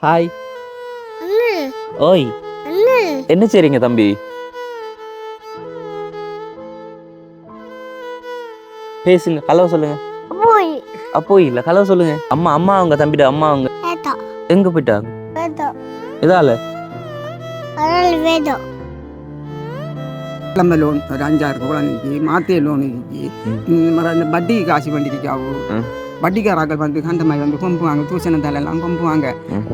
Hi. ஓய், என்ன செய்றீங்க தம்பி? பேசுங்க, ஹலோ சொல்லுங்க. அப்போ இல்ல, ஹலோ சொல்லுங்க. அம்மா அவங்க தம்பிட்ட அம்மா அவங்க எங்க போயிட்டாங்க? இதால கிளம்ப லோன் ஒரு 5-6 குழந்தைக்கு மாத்திய லோன் இருக்கு. அந்த வட்டி காசு பண்ணிருக்காவோ வட்டிக்காராக்கள் வந்து அந்த மாதிரி வந்து கொம்புவாங்க, தூசணம் தலையெல்லாம் கொம்புவாங்க.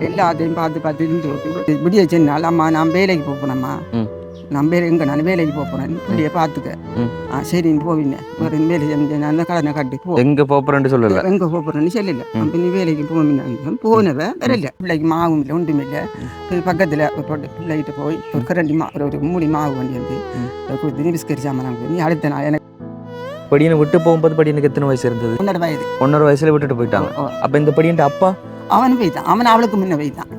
எல்லாத்தையும் பார்த்து விடிய சென்னால் அம்மா நான் வேலைக்கு போப்பேனம்மா, நான் நான் வேலைக்கு போறேன் இப்படியே பார்த்துக்க. சரின்னு போவீங்க ஒரு வேலை அந்த கடனை கட்டி போ. எங்க போறேன்னு சொல்லல, எங்க போறேன்னு சொல்லல. அப்ப நீ வேலைக்கு போவீங்க போனவ வரல. பிள்ளைக்கு மாவும் இல்லை ஒன்றும் இல்லை. பக்கத்துல போட்டு பிள்ளைகிட்ட போய் ஒரு கரண்டி ஒரு மூடி மாவு வண்டி வந்து கொடுத்து பிஸ்கட் சாமான் நீ அடுத்த நாள் எனக்கு படியனை விட்டு போகும்போது படியனுக்கு எத்தனை வயசு இருந்தது? 1.5 வயது. 1.5 வயசுல விட்டுட்டு போயிட்டாங்க. அப்ப இந்த படியன்ட்டு அப்பா அவன் போய்த்தான், அவன் அவளுக்கு முன்ன போய்த்தான்.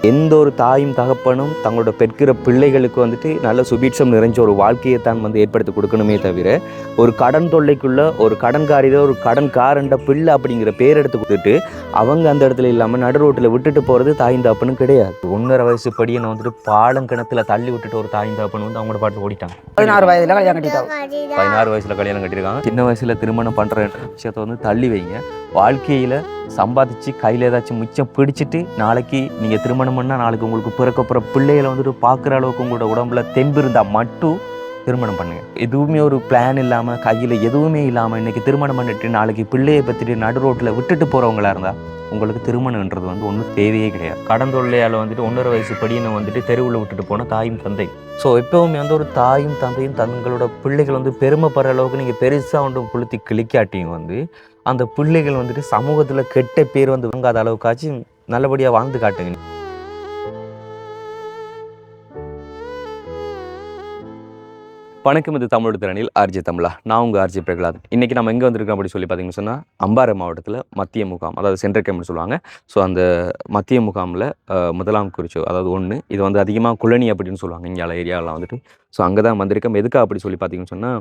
எந்த ஒரு தாயும் தகப்பனும் தங்களோட பெற்கிற பிள்ளைகளுக்கு வந்துட்டு நல்ல சுபீட்சம் நிறைஞ்ச ஒரு வாழ்க்கையை தான் வந்து ஏற்படுத்தி கொடுக்கணுமே தவிர ஒரு கடன் தொல்லைக்குள்ள ஒரு கடன்காரியோ ஒரு கடன்காரண்ட பிள்ளை அப்படிங்கிற பேர் எடுத்து கொடுத்துட்டு அவங்க அந்த இடத்துல இல்லாமல் நடு ரோட்டில் விட்டுட்டு போகிறது தாயும் தகப்பனும் கிடையாது. 1.5 வயசு படியனை வந்துட்டு பாலங்கிணத்துல தள்ளி விட்டுட்டு ஒரு தாயும் தகப்பன் வந்து அவங்களோட பாட்டு ஓடிட்டாங்க. 16 வயதுல கல்யாணம் கட்டிட்டாங்க. 16 வயசுல கல்யாணம் கட்டியிருக்காங்க. சின்ன வயசுல திருமணம் பண்ற விஷயத்த வந்து தள்ளி வைங்க. வாழ்க்கையில சம்பாதிச்சு கையில் ஏதாச்சும் மிச்சம் பிடிச்சிட்டு நாளைக்கு நீங்கள் திருமணம் பண்ணால் நாளைக்கு உங்களுக்கு பிறக்கப்புற பிள்ளைகளை வந்துட்டு பார்க்குற அளவுக்கு உங்களோட உடம்புல தெம்பு இருந்தால் மட்டும் திருமணம் பண்ணுங்க. எதுவுமே ஒரு பிளான் இல்லாமல் கையில் எதுவுமே இல்லாமல் இன்றைக்கி திருமணம் பண்ணிட்டு நாளைக்கு பிள்ளையை பற்றிட்டு நடு ரோட்டில் விட்டுட்டு போகிறவங்களா இருந்தால் உங்களுக்கு திருமணன்றது வந்து ஒன்றும் தேவையே கிடையாது. கடன் தொல்லையால் வந்துட்டு 1.5 வயசு படியினை வந்துட்டு தெருவில் விட்டுட்டு போன தாயும் தந்தை. ஸோ எப்போவுமே வந்து ஒரு தாயும் தந்தையும் தங்களோட பிள்ளைகள் வந்து பெருமைப்படுற அளவுக்கு நீங்கள் பெருசாக ஒன்று கொளுத்தி கிளிக்காட்டியும் வந்து அந்த பிள்ளைகள் வந்துட்டு சமூகத்தில் கெட்ட பேர் வந்து வாங்காத அளவுக்காச்சும் நல்லபடியாக வாழ்ந்து காட்டுங்க. வணக்கம், இது தமிழோட திறனில் ஆர்ஜி தமிழா. நான் உங்கள் ஆர்ஜி பிரகலாத். இன்றைக்கி நம்ம எங்கே வந்திருக்கோம் அப்படி சொல்லி பார்த்தீங்கன்னு சொன்னால் அம்பாறை மாவட்டத்தில் மத்திய முகாம், அதாவது சென்ட்ரல் கேம்ப்னு சொல்லுவாங்க. ஸோ அந்த மத்திய முகாமில் முதலாம் குறிச்சோ அதாவது 1 இது வந்து அதிகமாக குளனி அப்படின்னு சொல்லுவாங்க இங்கே ஏரியாவெலாம் வந்துட்டு. ஸோ அங்கே தான் வந்திருக்கோம். எதுக்கா அப்படி சொல்லி பார்த்தீங்கன்னு சொன்னால்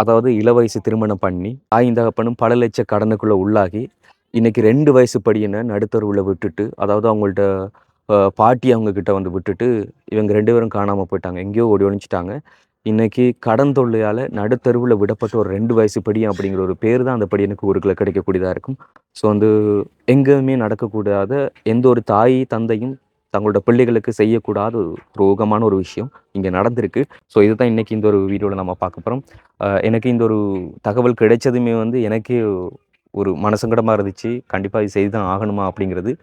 அதாவது இளவயசு திருமணம் பண்ணி தாயும் தகப்பனும் பல லட்ச கடனுக்குள்ளே உள்ளாகி இன்றைக்கி 2 வயசு படியினை நடுத்தருவில் விட்டுட்டு, அதாவது அவங்கள்ட்ட பாட்டி அவங்கக்கிட்ட வந்து விட்டுட்டு இவங்க 2 பேரும் காணாமல் போயிட்டாங்க, எங்கேயோ ஓடி ஒழிச்சிட்டாங்க. இன்றைக்கி கடன் தொல்லையால் நடுத்தருவில் விடப்பட்ட ஒரு 2 வயசு படியன் அப்படிங்கிற ஒரு பேர் தான் அந்த படியனுக்கு ஊருக்குள்ளே கிடைக்கக்கூடியதாக இருக்கும். ஸோ வந்து எங்கேயுமே நடக்கக்கூடாத எந்த ஒரு தாய் தந்தையும் தங்களோட பிள்ளைகளுக்கு செய்யக்கூடாத ஒரு ரோகமான ஒரு விஷயம் இங்கே நடந்திருக்கு. ஸோ இதுதான் இன்றைக்கி இந்த ஒரு வீடியோவில் நம்ம பார்க்க போகிறோம். எனக்கு இந்த ஒரு தகவல் கிடைச்சதுமே வந்து எனக்கே ஒரு மனசங்கடமாக இருந்துச்சு. கண்டிப்பாக இது செய்து தான் ஆகணுமா அப்படிங்கிறது.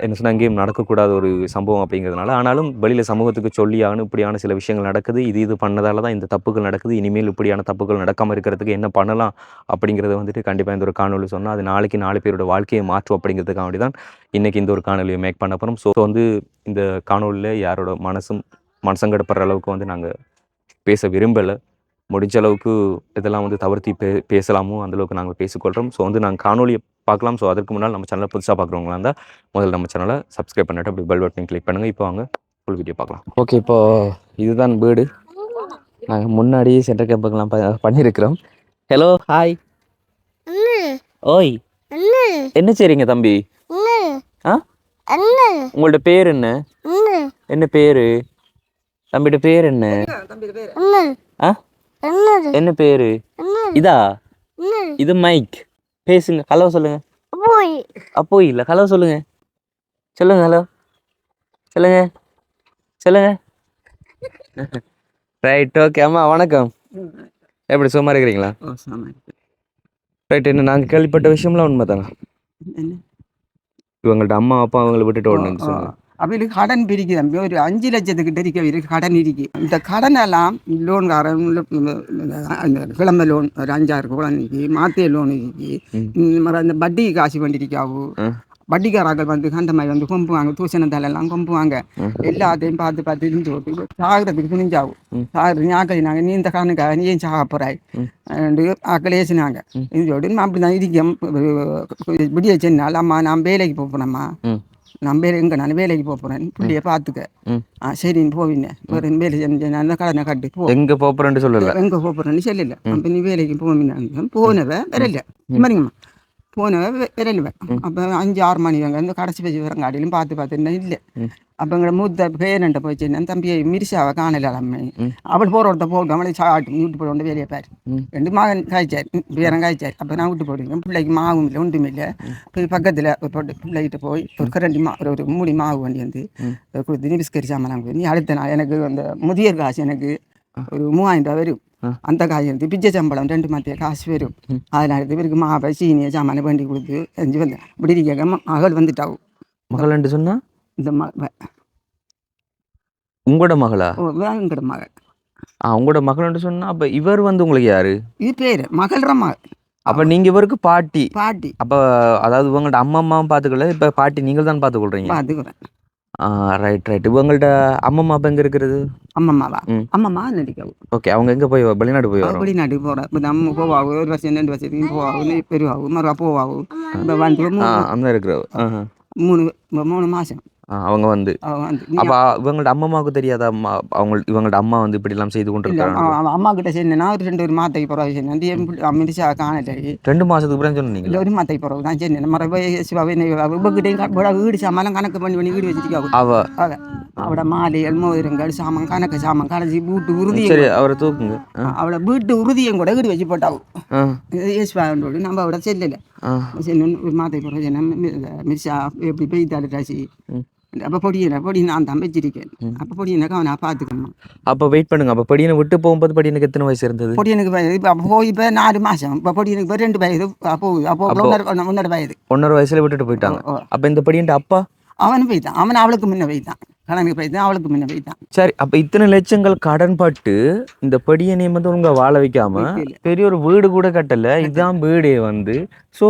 என்ன சொன்னால் எங்கேயும் நடக்கக்கூடாத ஒரு சம்பவம் அப்படிங்கிறதுனால, ஆனாலும் வெளியில் சமூகத்துக்கு சொல்லி ஆகணும். இப்படியான சில விஷயங்கள் நடக்குது, இது பண்ணதால தான் இந்த தப்புகள் நடக்குது, இனிமேல் இப்படியான தப்புகள் நடக்காமல் இருக்கிறதுக்கு என்ன பண்ணலாம் அப்படிங்கிறத வந்துட்டு கண்டிப்பாக இந்த ஒரு காணொலி சொன்னால் அது நாளைக்கு 4 பேரோட வாழ்க்கையை மாற்றும் அப்படிங்கிறதுக்காக தான் இன்றைக்கி இந்த ஒரு காணொலியை மேக் பண்ண போகிறோம். ஸோ வந்து இந்த காணொலியில் யாரோட மனசங்கடப்படுற அளவுக்கு வந்து நாங்கள் பேச விரும்பலை. முடிஞ்ச அளவுக்கு இதெல்லாம் வந்து தவிர்த்து பேசலாமோ அந்தளவுக்கு நாங்கள் பேசிக்கொள்கிறோம். ஸோ வந்து நாங்கள் காணொலியை பார்க்கலாம். ஸோ அதுக்கு முன்னால் நம்ம சேனலை புதுசாக பார்க்குறவங்களா இருந்தால் முதல்ல நம்ம சேனலை சப்ஸ்கிரைப் பண்ணிட்டு அப்படி பெல் பட்டன் கிளிக் பண்ணுங்கள். இப்போ வாங்க ஃபுல் வீடியோ பார்க்கலாம். ஓகே, இப்போது இதுதான் வீடு. நாங்கள் முன்னாடியே சென்டர் கேம்புக்கெல்லாம் பண்ணியிருக்கிறோம். Hello, hi. ஓய், என்ன செய்றீங்க தம்பி? உங்களோட பேர் என்ன? என்ன பேரு தம்பியோட பேர் என்ன? என்ன பேரு? இதா இது மைக். பேசுங்க, ஹலோ சொல்லுங்க. அப்போ இல்ல, ஹலோ சொல்லுங்க. சொல்லுங்க, ஹலோ சொல்லுங்க. சொல்லுங்க. Right, okay. அம்மா வணக்கம். எப்படி சும்மா இருக்கிறீங்களா? ரைட். என்ன நாங்கள் கேள்விப்பட்ட விஷயம்லாம் உண்மை தானே? இவங்கள்ட்ட அம்மா அப்பா அவங்களை விட்டுட்டு ஓடணுன்னு சொன்னாங்க. அவளுக்கு கடன் பிரிக்கு தம்பி, ஒரு 5 லட்சத்துக்கிட்ட இருக்க கடன் இருக்கு. இந்த கடனெல்லாம் லோன்காரன் கிளம்ப லோன் ஒரு 5-6 குழந்தைக்கு மாத்திய லோன் இருக்கு. அந்த வட்டி காசு பண்ணிருக்காவோ வட்டிக்காராக்கள் வந்து அந்த மாதிரி வந்து கொம்புவாங்க, தூசணம் தலையெல்லாம் கொம்புவாங்க. எல்லாத்தையும் பார்த்து இருந்து போட்டு சாகிறதுக்கு துணிஞ்சாவும் சாகுறது நாங்கள் நீ இந்த கணக்காக நீ ஏன் சாக போறாய் ஆக்கள் ஏசினாங்க. இது சொல்லிட்டு அப்படிதான் இருக்கேன். விடிய சென்னால் அம்மா நான் வேலைக்கு போப்பேனம்மா, நான் வேலைக்கு போறேன் பிள்ளைய பார்த்துக்க. சரின்னு போவீங்க ஒரு வேலை கடனை கட்டி போ. எங்க போறேன்னு சொல்லல, எங்க போறேன்னு சொல்லல. அப்ப நீ வேலைக்கு போவீங்க போனவ வரல மாதிரிங்கம்மா போன விரலுவேன். ம். அப்போ 5-6 மணி வந்து கடைசி வச்சு வரங்காட்டிலும் பார்த்து என்ன இல்லை. ம். அப்போ எங்களை மூத்த பேரன்ட்ட போச்சு என்ன தம்பியை மிரிசாவை காணலாமே. ம். அவள் போகிற ஒருத்த போட்டு அவளை சாட்டு வீட்டு போட்டு வெளியே பாரு. ம். 2 மகன் காய்ச்சார், பேரன் காய்ச்சார். அப்போ நான் விட்டு போடுவேன். பிள்ளைக்கு மாவும் இல்லை ஒன்றும் இல்லை. போய் பக்கத்தில் போட்டு பிள்ளைகிட்ட போய் ஒரு கரண்டி ஒரு மூடி மாவு வண்டி வந்து கொடுத்து நீ பிஸ்கரி சாமான் நீ அடுத்த நாள் எனக்கு அந்த முதியர் காசு எனக்கு ஒரு 3000 ரூபா வரும். அந்த காசு எடுத்து பிச்சை சம்பளம் 2 மத்திய காசு வரும். அதில் எடுத்து இவருக்கு மாவை சீனியை சாமானை வண்டி கொடுத்து செஞ்சு வந்தேன். இப்படி இருக்க மகள் வந்துட்டாவும். மகள் சொன்னா இந்த உங்களோட மகளா? வேங்கட மகள். உங்களோட மகள் சொன்னா அப்ப இவர் வந்து உங்களுக்கு யாரு? இது பேர் மகள்ற மகள். அப்ப நீங்க இவருக்கு பாட்டி. பாட்டி. அப்ப அதாவது உங்கள்ட்ட அம்மாவும் பார்த்துக்கல, இப்ப பாட்டி நீங்கள் தான் பார்த்துக்கொள்றீங்க. பார்த்துக்கிறேன். ரைட். இவங்கள்ட்ட அம்மம்மா அப்ப எங்க இருக்கிறது? அம்மம்மாவா? ம். அம்மம்மா நடிக்கவும். ஓகே. அவங்க எங்க போய் வெளிநாடு போய் வரோம்? வெளிநாட்டுக்கு போகிறேன். இப்போ நம்ம போவாகும் 1 வருஷம் 2 வருஷத்துக்கு போவாகும் பெருவாகும் மறுவா போவாகும். இப்போ வந்து அந்த இருக்கிற 3 மாதம் அவங்க வந்து அப்ப இவங்கள்ட்ட அம்மாவுக்கு தெரியாத அம்மா இவங்கள்ட்ட அம்மா வந்து இப்படி எல்லாம் செய்து கொண்டு இருக்காங்க. அம்மா கிட்ட சொன்னா ஒரு 2 மாதத்துக்கு பிறகு சொன்னேன் மிரிசா காணலை. 2 மாசத்துக்கு பிறகு சொன்னீங்க? 1 மாதத்துக்கு பிறகு தான் சொன்னேன். மறுபடி இவகிட்டையும் வீடு சாமான் கணக்கு பண்ணி வீடு வச்சுட்டு அவ அவட மாலைகள் மோதிரங்கள் சாமான் கணக்கு சாமான் கடைசி வீட்டு உறுதி. சரி அவரை தூக்குங்க. அவளை வீட்டு உறுதியும் கூட வீடு வச்சு போட்டாவும் ஏசுவாண்டோடு நம்ம அவட செல்லலை. ஒரு மாதத்துக்கு பிறகு மிரிசா எப்படி பெய்தாடு ராசி. அப்போ பொடி நான் தான் வச்சிருக்கேன். அப்போ பொடியனுக்கு அவனை பார்த்துக்கணும். அப்போ வெயிட் பண்ணுங்க. அப்போ பொடியனை விட்டு போகும்போது பொடியனுக்கு எத்தனை வயசு இருந்தது? பொடியனுக்கு இப்போ போய் இப்போ 4 மாதம். இப்போ பொடியனுக்கு இப்போ 2 வயது போகுது. அப்போ 1.5 வயது. 1.5 வயசுல விட்டுட்டு போயிட்டாங்க. அப்போ இந்த பொடியன்ட்டு அப்பா அவனு போய்த்தான். அவன் அவளுக்கு முன்ன போய்த்தான். கணக்கு போய்த்தான் அவளுக்கு முன்ன போய்த்தான். சரி. அப்போ இத்தனை லட்சங்கள் கடன் பட்டு இந்த பொடியனை வந்து உங்க வாழ வைக்காம பெரிய ஒரு வீடு கூட கட்டல. இதுதான் வீடே வந்து. ஸோ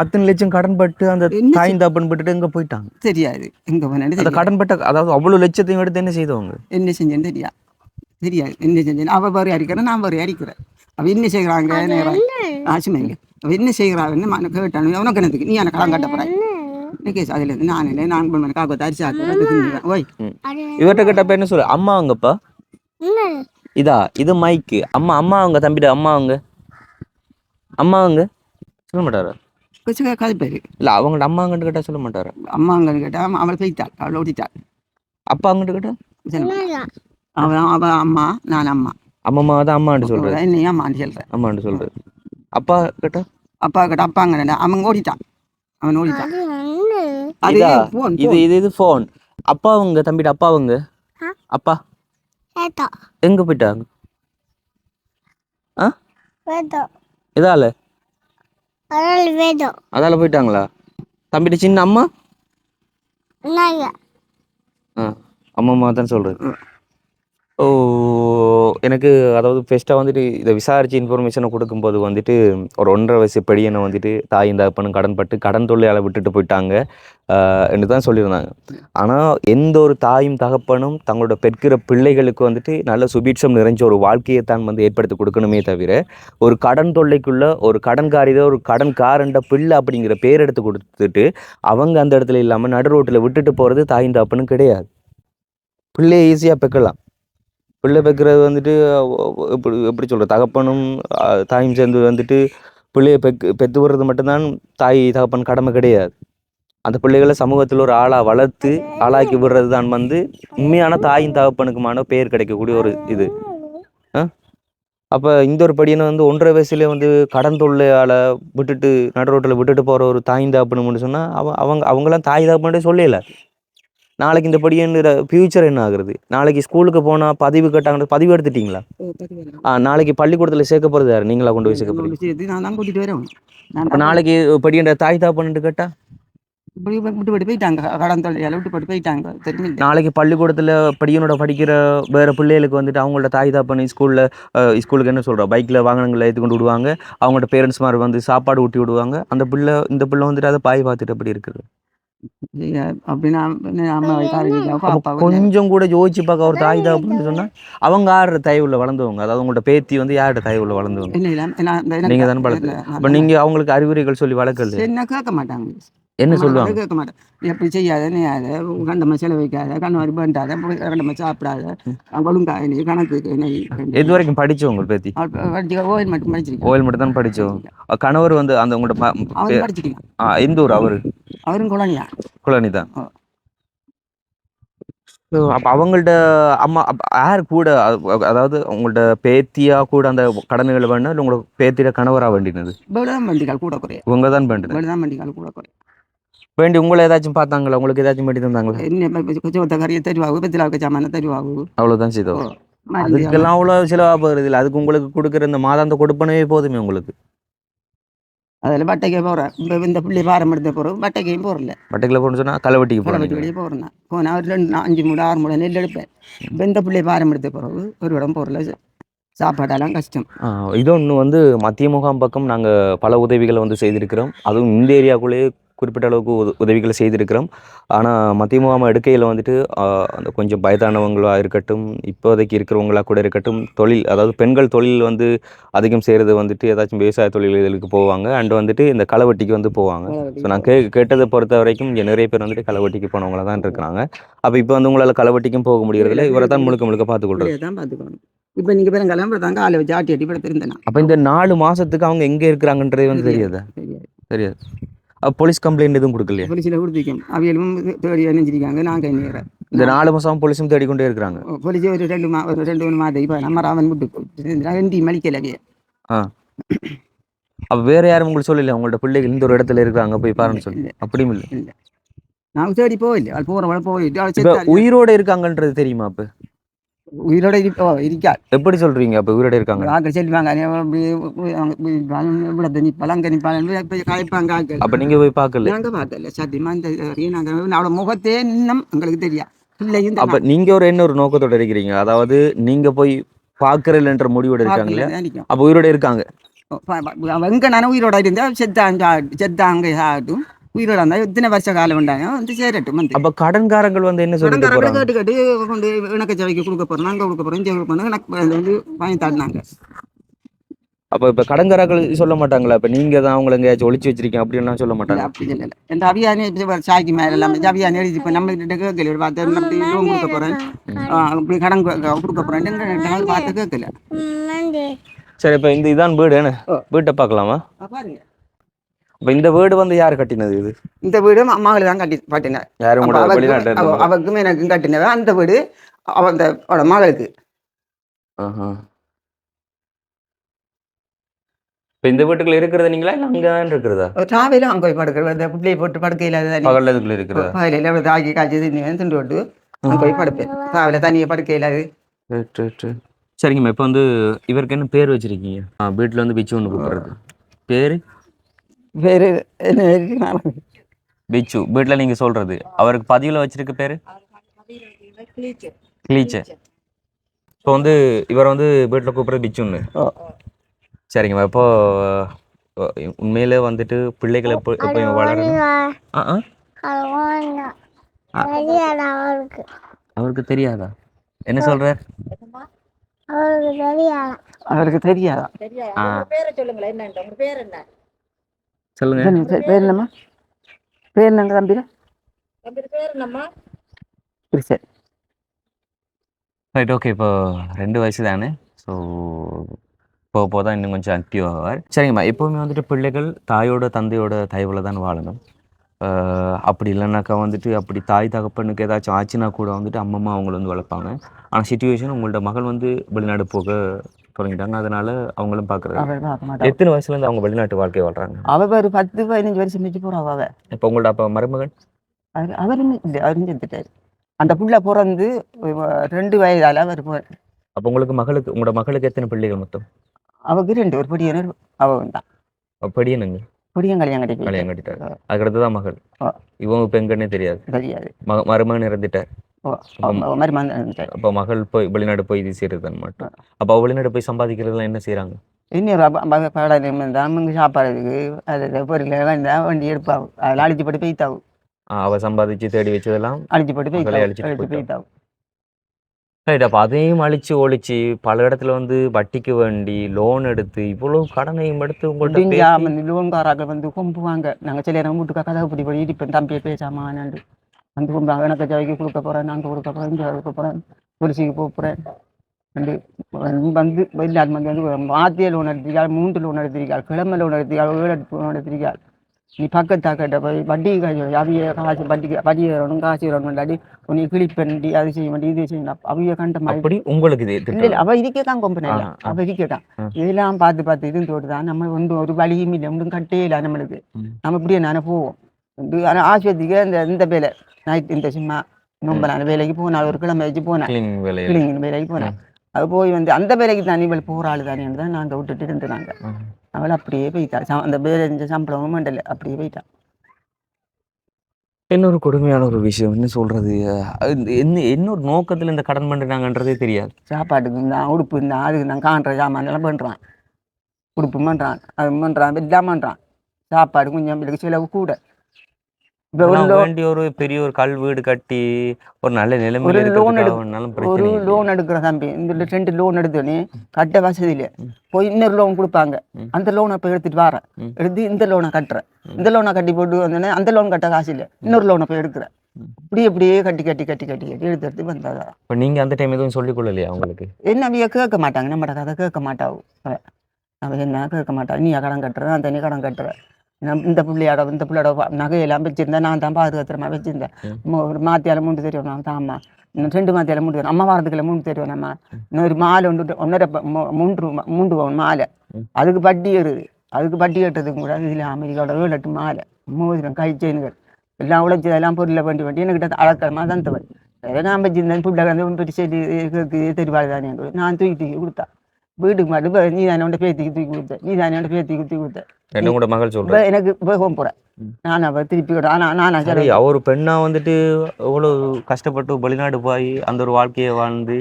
அத்தனை லட்சம் கடன் பட்டு அந்த தாய் தாப்பன் பட்டுட்டு எங்க போயிட்டாங்க தெரியாது. எங்க போனேன்னு அந்த கடன் பட்ட அதாவது அவ்வளவு லட்சத்தையும் எடுத்து என்ன செய்தவங்க? என்ன செஞ்சேன்னு தெரியாது. என்ன செஞ்சேன் அவ வரி அடிக்கிறேன் நான் வரி அடிக்கிறேன். அவ என்ன செய்கிறாங்க ஆசுமைங்க அவ என்ன செய்கிறாங்கன்னு கேட்டானு உனக்கு என்னதுக்கு நீ எனக்கு கடன் கட்ட போறாய் கேஸ் அதுல இருந்து நான் இல்லை நான் காக்க தரிசி ஆக்குறேன். ஓய் இவர்கிட்ட கேட்டப்ப என்ன சொல்ல அம்மா அவங்கப்பா இதா இது மைக்கு அம்மா அவங்க தம்பிட அம்மா அவங்க சொல்ல மாட்டாரா? கதைப்பாரு இல்ல அவங்கள்ட்ட அம்மா அங்கிட்டு கேட்டா சொல்ல மாட்டாரா? அம்மா அங்கிட்டு கேட்டா அவளை போய்த்தாள் அவளை ஓடித்தாள். அப்பா அங்கிட்டு கேட்டா அவ அம்மா நான் அம்மா அம்மா தான் அம்மாண்டு சொல்றேன். என்னையும் அம்மான்னு சொல்றேன். அம்மாண்டு சொல்றது. அப்பா கேட்டா அப்பாங்க அவன் ஓடிட்டான். அவன் ஓடிட்டான். இது போன். அப்பா அவங்க தம்பிட்ட அப்பா எங்க போயிட்டாங்க? இதால அதால போயிட்டாங்களா? தம்பிட்ட சின்ன அம்மா அம்மா தான் சொல்றது. ஓ எனக்கு அதாவது ஃபஸ்ட்டாக வந்துட்டு இதை விசாரித்து இன்ஃபர்மேஷனை கொடுக்கும்போது வந்துட்டு ஒரு 1.5 வயசு பெடியனை வந்துட்டு தாயும் தகப்பனும் கடன் பட்டு கடன் தொல்லையால் விட்டுட்டு போயிட்டாங்க என்று தான் சொல்லியிருந்தாங்க. ஆனால் எந்த ஒரு தாயும் தகப்பனும் தங்களோட பெற்கிற பிள்ளைகளுக்கு வந்துட்டு நல்ல சுபீட்சம் நிறைஞ்ச ஒரு வாழ்க்கையை தான் வந்து ஏற்படுத்தி கொடுக்கணுமே தவிர ஒரு கடன் தொல்லைக்குள்ள ஒரு கடன்காரித ஒரு கடன்காரண்ட பிள்ளை அப்படிங்கிற பேர் எடுத்து கொடுத்துட்டு அவங்க அந்த இடத்துல இல்லாமல் நடு ரோட்டில் விட்டுட்டு போகிறது தாயும் தகப்பனும் கிடையாது. பிள்ளையை ஈஸியாக பெக்கலாம். பிள்ளை பெக்கிறது வந்துட்டு எப்படி சொல்கிற தகப்பனும் தாயும் சேர்ந்து வந்துட்டு பிள்ளையை பெற்று விடுறது மட்டும்தான் தாய் தகப்பன் கடமை கிடையாது. அந்த பிள்ளைகளை சமூகத்தில் ஒரு ஆளாக வளர்த்து ஆளாக்கி விடுறது தான் வந்து உண்மையான தாயும் தகப்பனுக்குமான பெயர் கிடைக்கக்கூடிய ஒரு இது. அப்போ இந்த ஒரு படியனை வந்து 1.5 வயசுலேயே வந்து கடன் தொல்லையால் விட்டுட்டு நடு ரோட்டில் விட்டுட்டு போகிற ஒரு தாயும் தகப்பனுன்னு சொன்னால் அவங்களாம் தாய் தகப்பனே சொல்லல. நாளைக்கு இந்த படியன்ற ஃபியூச்சர் என்ன ஆகுறது? நாளைக்கு ஸ்கூலுக்கு போனால் பதிவு கேட்டாங்க. பதிவு எடுத்துட்டீங்களா? நாளைக்கு பள்ளிக்கூடத்தில் சேர்க்க போகிறது யார்? நீங்களா கொண்டு போய் சேர்க்க போகிறீங்க? அப்போ நாளைக்கு படியன்ற தாய் தாப்பன்னு கேட்டா நாளைக்கு பள்ளிக்கூடத்தில் படியனோட படிக்கிற வேற பிள்ளைகளுக்கு வந்துட்டு அவங்களோட தாய் தாப்பன் ஸ்கூலுக்கு என்ன சொல்கிறோம் பைக்கில் வாகனங்களை ஏற்றி கொண்டு விடுவாங்க. அவங்களோட பேரண்ட்ஸ் மாதிரி வந்து சாப்பாடு ஊட்டி விடுவாங்க. இந்த பிள்ளை வந்துட்டு அதை பாய் பார்த்துட்டு எப்படி இருக்குது? கொஞ்சம் கூட யோசிச்சு பார்க்க ஒரு தாய் தான் அப்படின்னு சொன்னா அவங்க யாரோட தயவுல வளர்ந்தவங்க? அதாவது உங்களோட பேத்தி வந்து யாரோட தயவுல வளர்ந்தவங்க? நீங்க தானே வளர்த்து. அப்ப நீங்க அவங்களுக்கு அறிவுரைகள் சொல்லி வளர்க்கல? என்ன கேட்க மாட்டாங்க. என்ன நம்மளை சொல்லுவாங்க? கதை கேட்க மாட்டேன். எப்படி செய்யாத நீயாத கண்டமாக செலவழிக்காத கண்ணு வேண்டாத கண்டமாக சாப்பிடாத ஒழுங்கா நீ கணக்கு எது வரைக்கும் படிச்சவங்க பேத்தி? ஓயில் மட்டும் படிச்சிருக்கேன். ஓயில் மட்டும் தான் படிச்சோம். கணவர் வந்து அந்த உங்களோட அவரும் படிச்சிருக்கான். எந்த ஊர் அவரு? அவரும் குழந்தையா. குழந்தை தான். அப்ப அவங்கள்ட்ட அம்மா யார் கூட அதாவது உங்கள்ட்ட பேத்தியா கூட அந்த கடமைகள் வேணும் இல்லை உங்களோட பேத்தியில கணவரா வேண்டினது? இவ்வளோதான் வண்டிக்கால் கூட குறைய. இவங்க தான் வேண்டினது. இவ்வளோதான் வண்டிக்கால் கூட குறைய. வேண்டி உங்களை ஏதாச்சும் பார்த்தாங்களா? உங்களுக்கு ஏதாச்சும் வேண்டி தந்தாங்களா? என்ன கொஞ்சம் கறியை தருவாங்க, பத்திலாவுக்கு சாமான தருவாங்க. அவ்வளோதான் செய்தோம். அதுக்கெல்லாம் அவ்வளோ செலவா போகிறது இல்லை. அதுக்கு உங்களுக்கு கொடுக்குற இந்த மாதாந்த கொடுப்பனவே போதுமே உங்களுக்கு. அதில் பட்டைக்கே போகிறேன். இப்போ இந்த பிள்ளை பாரம் எடுத்த போகிறோம் பட்டைக்கையும் போகிறல. பட்டைக்கில் போகணும்னு சொன்னால் களைவெட்டிக்கு போகிறேன். வெளியே போகிறேன். போனால் ஒரு 5 மூட 6 மூட நெல் எடுப்பேன். இப்போ இந்த பிள்ளை பாரம் எடுத்த பிறகு ஒரு இடம் போகிறல, சாப்பாடெல்லாம் கஷ்டம். இது ஒன்று வந்து மத்திய முகாம் பக்கம் நாங்கள் பல உதவிகளை வந்து செய்திருக்கிறோம். அதுவும் இந்த ஏரியாக்குள்ளேயே குறிப்பிட்ட அளவுக்கு உதவிகளை செய்திருக்கிறோம். ஆனால் மத்திய முகாம் எடுக்கையில் வந்துட்டு அந்த கொஞ்சம் வயதானவங்களாக இருக்கட்டும், இப்போதைக்கு இருக்கிறவங்களா கூட இருக்கட்டும், தொழில் அதாவது பெண்கள் தொழில் வந்து அதிகம் செய்கிறது வந்துட்டு ஏதாச்சும் விவசாய தொழில்களுக்கு போவாங்க. அண்ட் வந்துட்டு இந்த களவெட்டிக்கு வந்து போவாங்க. ஸோ நான் கேட்டதை பொறுத்த வரைக்கும் இங்கே நிறைய பேர் வந்துட்டு களவெட்டிக்கு போனவங்கள தான் இருக்கிறாங்க. அப்போ இப்போ வந்து உங்களால் களவெட்டிக்கும் போக முடியறதில்ல. இவரை தான் முழுக்க முழுக்க பார்த்துக்கொள்றது தான் பார்த்துக்கணும். இப்போ நீங்கள் பேரும் கல்யாணம் தாங்க ஆளை வச்சு ஆட்டி அட்டி படுத்து இருந்தேன். அப்போ இந்த 4 மாதத்துக்கு அவங்க எங்கே இருக்கிறாங்கன்றதே வந்து தெரியாது. தெரியாது. போலீஸ் கம்ப்ளைண்ட் எதுவும் கொடுக்கலையா? போலீஸில் கொடுத்துருக்கேன். அவையிலும் தேடி அணிஞ்சிருக்காங்க. நாங்கள் என்ன இந்த 4 மாதம் போலீஸும் தேடிக்கொண்டே இருக்கிறாங்க. போலீஸ் ஒரு 2 மாதம் இப்போ நம்ம ராவன் விட்டு 2 மணிக்கலையே. அப்போ வேற யாரும் உங்களுக்கு சொல்லல உங்களோட பிள்ளைகள் இந்த ஒரு இடத்துல இருக்கிறாங்க போய் பாருன்னு சொல்லி? அப்படியும் இல்லை. இல்லை நான் தேடி போயில்லை. அது போகிறவள போயிட்டு உயிரோட இருக்காங்கன்றது தெரியுமா? அப்போ உயிரோட இருக்கா? எப்படி சொல்றீங்க? அப்போ உயிரோட இருக்காங்க ஆக்கள் சொல்லுவாங்க பழங்க நிப்பாங்க காய்ப்பாங்க ஆக்கள். அப்போ நீங்கள் போய் பார்க்கல? நாங்கள் பார்க்கல சத்தியமா. இந்த நாங்கள் அவளோட முகத்தே இன்னும் எங்களுக்கு தெரியா. பிள்ளையும் அப்போ நீங்கள் ஒரு என்ன ஒரு நோக்கத்தோட இருக்கிறீங்க? அதாவது நீங்கள் போய் பார்க்கறதுன்ற முடிவோட இருக்காங்களே, அப்போ உயிரோட இருக்காங்க. எங்க நானும் உயிரோட இருந்தால் செத்தாங்க ஆகட்டும். உயிரோட இருந்தால் எத்தனை வருஷ காலம் உண்டாங்க வந்து சேரட்டும். வந்து அப்போ கடன்காரங்கள் வந்து என்ன சொல்றாங்க? கேட்டு கேட்டு கொண்டு இணக்கச்சவைக்கு கொடுக்க போகிறோம், நாங்கள் கொடுக்க போகிறோம், இங்கே கொடுக்க போகிறோம். எனக்கு வந்து வாங்கி தாடினாங்க. அப்போ இப்போ கடன்காரர்கள் சொல்ல மாட்டாங்களா? இப்போ நீங்கள் தான் அவங்களை எங்கேயாச்சும் ஒழிச்சு வச்சிருக்கீங்க அப்படின்லாம் சொல்ல மாட்டாங்க? அப்படி இல்லை. எந்த அவியானே சாய்க்கு மேலே எல்லாமே அவியானே எழுதி இப்போ நம்ம கிட்ட கேட்கல. பார்த்து அப்படி லோன் கொடுக்க போகிறேன், அப்படி கடன் கொடுக்க போகிறேன் பார்த்து கேட்கல. சரி, இப்போ இந்த இதான் வீடு என்ன? வீட்டை பார்க்கலாமா? பாருங்க. இப்போ இந்த வீடு வந்து யார் கட்டினது? இது இந்த வீடு அம்மாவில் தான் கட்டினேன். யாரும் அவருக்கும் எனக்கும் கட்டினவன். அந்த வீடு அவளோட மகளுக்கு. இப்போ இந்த வீட்டுக்குள்ள இருக்கிறது நீங்களா இல்லை அங்கே தான் இருக்கிறதா? ராவையில அங்கே போய் படுக்கிறது. பிள்ளையை போட்டு படுக்கையில் பகல்ல இதுக்குள்ள இருக்கிறதா? பகலையில் எவ்வளோ தாக்கி காய்ச்சி திண்டு விட்டு அங்கே போய் படுப்பேன். ராவில தனியாக படுக்கையில் அது. சரிங்கம்மா. இப்போ வந்து இவருக்கு என்ன பேர் வச்சிருக்கீங்க? வீட்டில் வந்து பிச்சு ஒன்று கூப்பிடுறது பேர் பேர் என்ன? பிச்சு. வீட்டில் நீங்கள் சொல்றது அவருக்கு பதிவில் வச்சிருக்க பேர் கிளீச்சர். இப்போ வந்து இவர் வந்து வீட்டில் கூப்பிடுறது பிச்சுன்னு. சரிங்கம்மா. இப்போ உண்மையிலே வந்துட்டு பிள்ளைகள் எப்போ வளரணும்? அவருக்கு தெரியாதா? என்ன சொல்றார்? அவருக்கு தெரியாதா? சொல்லுங்க. பேர் என்னம்மா? பேர் என்னங்க தம்பி? Right, okay. இப்போ 2 வயசு தானே. ஸோ போக தான் இன்னும் கொஞ்சம் ஆக்டிவ் ஆவார். சரிங்கம்மா. எப்போவுமே வந்துட்டு பிள்ளைகள் தாயோட தந்தையோட தயவில் தான் வாழணும். அப்படி இல்லைனாக்கா வந்துட்டு அப்படி தாய் தகப்பனுக்கு ஏதாச்சும் ஆச்சுன்னா கூட வந்துட்டு அம்மம்மா அவங்கள வந்து வளர்ப்பாங்க. ஆனால் சிச்சுவேஷன் உங்களோட மகள் வந்து வெளிநாடு போக தொடங்கிட்டாங்க. அதனால அவங்களும் பார்க்குறது. எத்தனை வயசுலேருந்து அவங்க வெளிநாட்டு வாழ்க்கை வாழ்கிறாங்க? அவள் ஒரு 10-15 வருஷம் வச்சு போகிறான் அவள். இப்போ உங்கள்ட்ட அப்போ மருமகன் அவரும் இல்லை, அவரும் செத்துட்டாரு. அந்த புள்ள பிறந்து 2 வயதால் அவர் போகிறார். அப்போ உங்களோட மகளுக்கு எத்தனை பிள்ளைகள் மொத்தம்? அவருக்கு 2, ஒரு பொடியனர் அவன் தான். படியனுங்க பொடியன் கல்யாணம் கட்டிட்டார். அதுக்கடுத்து தான் மகள். இவங்க இப்போ எங்கன்னே தெரியாது. மருமகன் இறந்துட்டார். அப்போ மகள் போய் வெளிநாடு போய் இது செய்யறது மட்டும். அப்போ வெளிநாடு போய் சம்பாதிக்கிறதுலாம் என்ன செய்யறாங்க? இன்னும் சாப்பாடுக்கு அது பொருள் வண்டி எடுப்பாவும் அதில் அழிச்சு போட்டு பெய்த்தாவும். அவ சம்பாதிச்சு தேடி வச்சதெல்லாம் அழிச்சு போட்டு பெய்த்தாவும். ரைட். அப்ப அதையும் அழிச்சு ஒழிச்சு பல இடத்துல வந்து வட்டிக்கு வேண்டி லோன் எடுத்து இவ்வளவு கடனையும் எடுத்து உங்கள்ட்ட முடிஞ்சா பேசி லோன்காராக்கள் வந்து கும்புவாங்க. நாங்கள் சில நேரம் வீட்டுக்கு கதை இப்படி இருப்பேன் தம்பியை பேசாமான்னு வந்து கும்பிடுவாங்க. எனக்கு ஜவைக்கு கொடுக்க போகிறேன், நாங்கள் கொடுக்க போகிறேன், இங்கே கொடுக்க போகிறேன், பொலிசிக்கு போகிறேன் வந்து வந்து வெளிநாட்டு வந்து மாத்திய லோன் எடுத்திருக்காள், 3 லோன் எடுத்திருக்காள், கிழமை லோன் எடுத்திருக்காள், 7 லோன் எடுத்திருக்காள். நீ பக்கத்தாக்கிட்ட போய் வட்டி அவிய காசு வட்டி வரணும், காசு வரணும் இல்லாட்டி உன்னை கிளிப்பண்டி அது செய்ய வேண்டி இது செய்யணும் அவிய கண்ட மாதிரி. அப்படி உங்களுக்கு இது இல்லை திட்டம். இல்லை அவள் இருக்கே தான் கொம்பனை இல்லை, அவள் இருக்கே தான். இதெல்லாம் பார்த்து பார்த்து இது தோட்டு தான் நம்ம ஒன்றும் ஒரு வழியும் இல்லை, ஒன்றும் கட்டே இல்லை நம்மளுக்கு. நம்ம இப்படியே நானே போவோம். ஆனால் ஆஸ்பத்திரிக்கு இந்த வேலை நைட் இந்த சும்மா நோம்பலான வேலைக்கு போனால் ஒரு கிழமை வச்சு போனேன், கிளிங்கின் வேலைக்கு போனேன். அது போய் வந்து அந்த வேலைக்கு தான் இவள் போகிற ஆள் தானே தான் நாங்கள் விட்டுட்டு இருந்துனாங்க. அவள் அப்படியே போயிட்டா. அந்த வேலை செஞ்ச சம்பளமும் மண்டல அப்படியே போயிட்டா. இன்னொரு கொடுமையான ஒரு விஷயம் என்ன சொல்றது, என்ன ஒரு நோக்கத்துல இந்த கடன் பண்றாங்கன்றதே தெரியாது. சாப்பாட்டுக்கு இருந்தான், உடுப்பு இருந்தான், அதுக்கு நான் காண்ற சாமான் எல்லாம் பண்ணுறான், உடுப்பு பண்ணுறான், அது பண்ணுறான், எல்லாம் பண்ணுறான். சாப்பாடு கொஞ்சம் செலவு கூட. ஒரு பெரிய ஒரு கல் வீடு கட்டி ஒரு நல்ல நிலைமையில ஒரு லோன் எடுக்கிற தம்பி இந்த 2 லோன் எடுத்தோன்னே கட்ட வசதியில போய் இன்னொரு லோன் கொடுப்பாங்க. அந்த லோனை போய் எடுத்துட்டு வரேன், எடுத்து இந்த லோனை கட்டுறேன், இந்த லோனை கட்டி போட்டு வந்தோடனே அந்த லோன் கட்ட காசு இல்லை, இன்னொரு லோனை போய் எடுக்கிறேன். இப்படியே கட்டி கட்டி கட்டி கட்டி கட்டி எடுத்து வந்ததா. இப்போ நீங்க அந்த டைம் எதுவும் சொல்லிக் கொள்ளலையா அவங்களுக்கு? என்ன அவைய கேட்க மாட்டாங்க, நம்மட கதை கேட்க மாட்டாவும். அவ என்ன கேட்க மாட்டான், நீ கடன் கட்டுறேன் அந்த நீ கடன் கட்டுறேன். இந்த பிள்ளையோட நகையெல்லாம் வச்சிருந்தேன், நான் தான் பாதுகாத்துறமா வச்சிருந்தேன். ஒரு மாத்தியால 3 தெரியும் நான் தான்மா, இன்னும் 2 மாத்தியால 3 தரும், அம்மா வாரத்துக்குள்ள 3 தெரியும் நம்ம. இன்னொரு மாலை 1.5 பவுன் மாலை, அதுக்கு வட்டி ஏறுது, அதுக்கு வட்டி கட்டுறதுக்கு கூட இதில் அமெரிக்காவோட 7-8 மாலை, மோதிரம், கை செயின்கள் எல்லாம் உழைச்சி அதெல்லாம் பொருளை வேண்டி என்கிட்ட அழக்கமாக தான் தவறு. நான் வச்சிருந்தேன் பிள்ளை வந்து பெரிய தெரிவாள் தானே நான் தூக்கி கொடுத்தா வீட்டுக்கு மட்டும். நீ தானே உண்ட பேத்திக்கு தூக்கி கொடுத்த, நீ தானே உண்ட பேத்திக்கு தூக்கி கொடுத்த. என்னோட மகள் சொல்றேன் எனக்கு போகும் போறேன் நான் அவ திருப்பி ஒரு பெண்ணா வந்துட்டு எவ்வளவு கஷ்டப்பட்டு வெளிநாடு போய் அந்த ஒரு வாழ்க்கையை வாழ்ந்து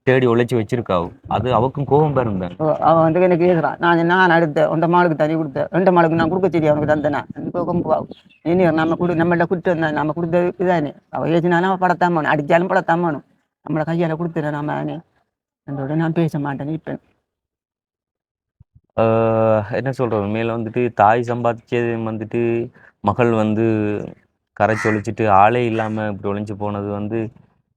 தேடி உழைச்சி வச்சிருக்காவு, அது அவக்கும் கோபம் பெருந்தேன். அவன் வந்து எனக்கு கேட்குறான், நான் அடுத்த 1 மாளுக்கு தனி கொடுத்தேன், 2 மாளுக்கு நான் கொடுக்க தெரியும் அவனுக்கு தந்தேனா கோபம். இனி நம்மள்ட கொடுத்து நம்ம கொடுத்தது இதானே, அவள் ஏற்றினாலும் அவள் படத்தான் வேணும், அடித்தாலும் படத்தான் வேணும், நம்மளை கையால் கொடுத்துறேன் நாம அதோட நான் பேச மாட்டேன். இப்போ என்ன சொல்றது, மேல வந்துட்டு தாய் சம்பாதிச்சது வந்துட்டு மகள் வந்து கரை சொலிச்சிட்டு ஆளே இல்லாம இப்படி ஒளிஞ்சு போனது வந்து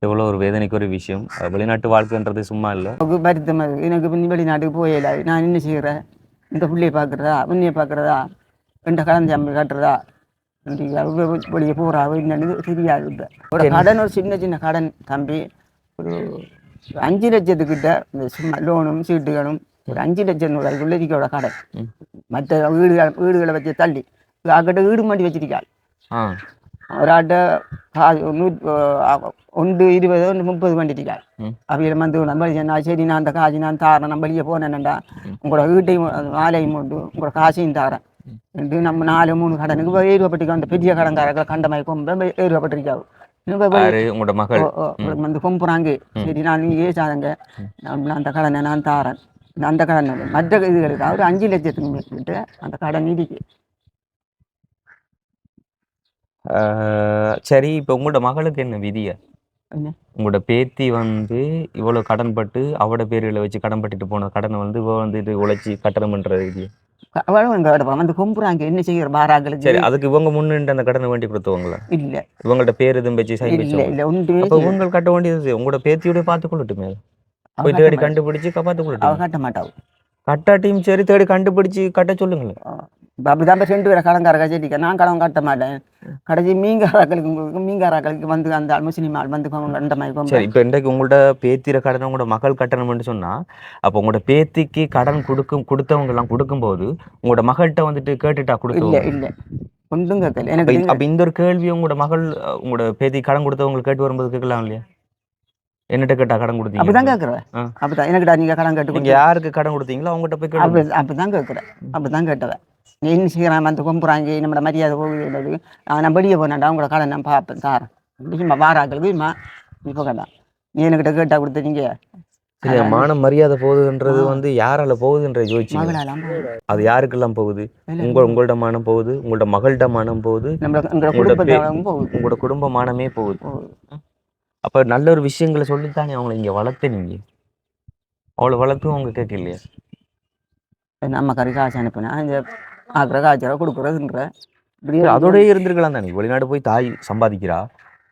எவ்வளோ ஒரு வேதனைக்கு ஒரு விஷயம். வெளிநாட்டு வாழ்க்கைன்றது சும்மா இல்லை. வருத்தம் எனக்கு வெளிநாட்டுக்கு போயிடல, நான் என்ன செய்கிறேன், இந்த பிள்ளையை பார்க்குறதா உன்னையை பார்க்குறதா ரெண்ட கடன் சம்பளம் கட்டுறதா வெளியே போகிறா என்னன்னு தெரியாது. இப்போ ஒரு கடன், ஒரு சின்ன கடன் தம்பி, ஒரு 5 லட்சத்துக்கிட்ட இந்த சும்மா லோனும் சீட்டுகளும் ஒரு 5 லட்சம் ரூபாய்க்குள்ள கடன். மற்ற வீடுகளை வச்சு தள்ளி அக்கிட்ட வீடு மாட்டி வச்சிருக்காள். ஒரு ஆட்ட 1 20 1 30 பண்ணிருக்காள். அவையில வந்து நம்ம சரி நான் அந்த காசு நான் தாரேன், நம்ம வெளியே போனேன்டா உங்களோட வீட்டையும் ஆலையும் போட்டு உங்களோட காசையும் தாரேன் என்று நம்ம 4-3 கடனுக்கு ஏறுவப்பட்டிருக்கோம். அந்த பெரிய கடன்காரர்களை கண்டமாய் கொம்ப ஏறுவப்பட்டிருக்காவு. வந்து கொம்புறாங்க, சரி நான் நீ ஏசாதங்க அந்த கடனை நான் தாரேன், அந்த கடன் மற்ற இதுகளுக்கு ஒரு 5 லட்சத்துக்கு மேற்கிட்டு அந்த கடன் இருக்கு. சரி, இப்போ உங்களோட மகளுக்கு என்ன விதிய? உங்களோட பேத்தி வந்து இவ்வளவு கடன்பட்டு அவட பேர்களை வச்சு கடன் பட்டுட்டு போன கடனை வந்து இவ வந்துட்டு உழைச்சி கட்டணம்ன்ற விதிய வந்து கொம்புறாங்க. என்ன செய்யற பாராங்களுக்கு? சரி, அதுக்கு இவங்க முன்னிட்டு அந்த கடனை வேண்டி கொடுத்தவங்களா? இல்ல, இவங்கள்ட்ட பேர் எதுவும் வச்சு சைன் வச்சு உங்க கட்ட வேண்டியது உங்களோட பேத்தியோட பார்த்து கொள்ளட்டுமே, போய் தேடி கண்டுபிடிச்சு பார்த்து கொள்ளட்டும். கட்ட மாட்டாவும், கட்டாட்டியும் சரி தேடி கண்டுபிடிச்சு கட்ட சொல்லுங்களேன். அப்படிதான் 2 பேரை கடன்கார கட்டிக்க, நான் கடன் கட்ட மாட்டேன். கடைசி மீன்காராக்களுக்கு வந்து அந்த முஸ்லீம் ஆள் வந்து சரி. இப்போ இன்றைக்கு உங்களோட பேத்திர கடன் உங்களோட மகள் கட்டணம்னு சொன்னா, அப்போ உங்களோட பேத்திக்கு கடன் கொடுத்தவங்க எல்லாம் கொடுக்கும்போது உங்களோட மகள்கிட்ட வந்துட்டு கேட்டுட்டா கொடுக்க? இல்ல ஒன்றும் கேட்கல எனக்கு. அப்ப இந்த ஒரு கேள்வி உங்களோட மகள் உங்களோட பேத்தி கடன் கொடுத்தவங்களுக்கு கேட்டு வரும்போது கேட்கலாம் இல்லையா? என்னட்ட கேட்டா கடன் கொடுத்தீங்க? அப்படிதான் கேட்குறேன். அப்படிதான் எனக்கு நீங்க கடன் கேட்டு நீங்க யாருக்கு கடன் கொடுத்தீங்களோ அவங்ககிட்ட போய் கேட்டு அப்படிதான் கேட்குறேன். அப்படிதான் கேட்டவன். நீ என்ன செய்யறான் வந்து கொம்புறாங்க, நம்மளோட மரியாதை போகுது, நான் வெளியே போனாண்டா உங்களோட கடை நான் பார்ப்பேன் சாரேன் வாராக்களுக்கு இப்போ கேட்டான். நீ என்கிட்ட கேட்டா கொடுத்தீங்க. மான மரியாதை போகுதுன்றது வந்து யாரால போகுதுன்ற யோசிச்சு அது யாருக்கெல்லாம் போகுது? உங்களோட மானம் போகுது, உங்களோட மகள்கிட்ட மானம் போகுது, உங்களோட குடும்ப மானமே போகுது. அப்போ நல்ல ஒரு விஷயங்களை சொல்லித்தானே அவங்கள இங்கே வளர்த்து நீங்கள் அவ்வளோ வளர்த்தும் அவங்க கேட்கலையே. நம்ம கறி காசு அனுப்பினா இந்த ஆக்கிற காய்ச்சல கொடுக்குறதுன்ற இப்படியே அதோடய இருந்திருக்கலாம் தானே. வெளிநாடு போய் தாய் சம்பாதிக்கிறா,